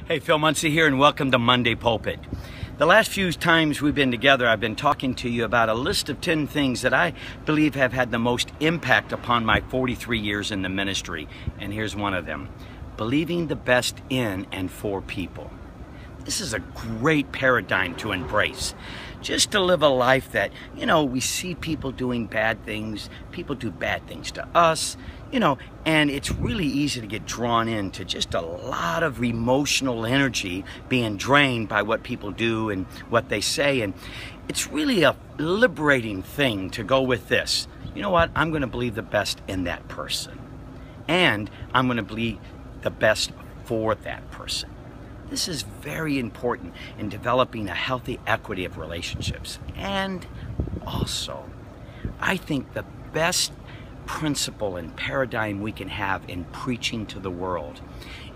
Hey, Phil Munsey here, and welcome to Monday Pulpit. The last few times we've been together, I've been talking to you about a list of 10 things that I believe have had the most impact upon my 43 years in the ministry. And here's one of them: believing the best in and for people. This is a great paradigm to embrace. Just to live a life that, we see people doing bad things, people do bad things to us, and it's really easy to get drawn into just a lot of emotional energy being drained by what people do and what they say. And it's really a liberating thing to go with this. You know what? I'm going to believe the best in that person. And I'm going to believe the best for that person. This is very important in developing a healthy equity of relationships. And also, I think the best principle and paradigm we can have in preaching to the world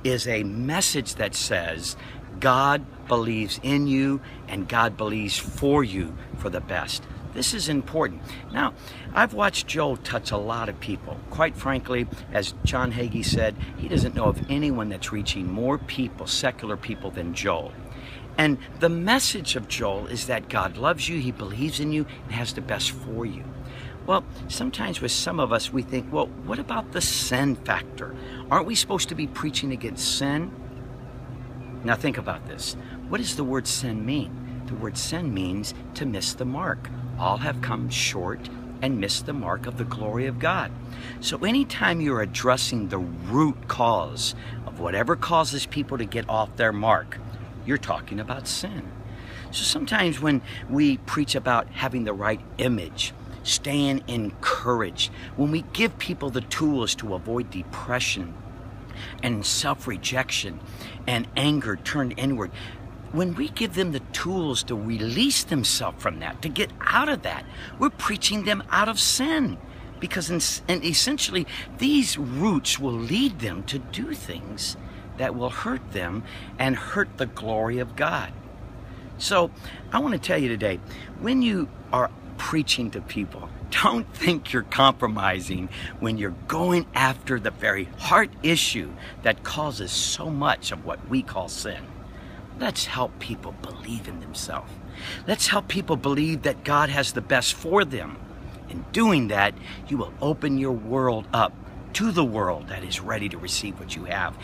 is a message that says God believes in you and God believes for you for the best. This is important. Now, I've watched Joel touch a lot of people. Quite frankly, as John Hagee said, he doesn't know of anyone that's reaching more people, secular people, than Joel. And the message of Joel is that God loves you, he believes in you, and has the best for you. Well, sometimes with some of us, we think, well, what about the sin factor? Aren't we supposed to be preaching against sin? Now think about this. What does the word sin mean? The word sin means to miss the mark. All have come short and missed the mark of the glory of God. So anytime you're addressing the root cause of whatever causes people to get off their mark, you're talking about sin. So sometimes when we preach about having the right image, staying encouraged, when we give people the tools to avoid depression and self-rejection and anger turned inward, when we give them the tools to release themselves from that, to get out of that, we're preaching them out of sin. Because essentially, these roots will lead them to do things that will hurt them and hurt the glory of God. So I want to tell you today, when you are preaching to people, don't think you're compromising when you're going after the very heart issue that causes so much of what we call sin. Let's help people believe in themselves. Let's help people believe that God has the best for them. In doing that, you will open your world up to the world that is ready to receive what you have.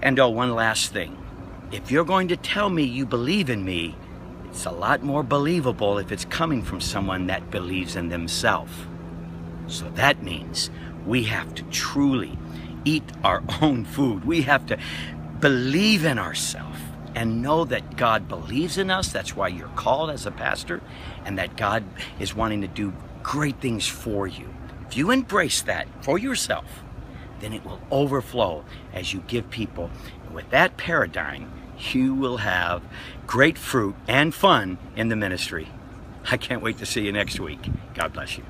And one last thing. If you're going to tell me you believe in me, it's a lot more believable if it's coming from someone that believes in themselves. So that means we have to truly eat our own food. We have to believe in ourselves and know that God believes in us. That's why you're called as a pastor, and that God is wanting to do great things for you. If you embrace that for yourself, then it will overflow as you give people. And with that paradigm, you will have great fruit and fun in the ministry. I can't wait to see you next week. God bless you.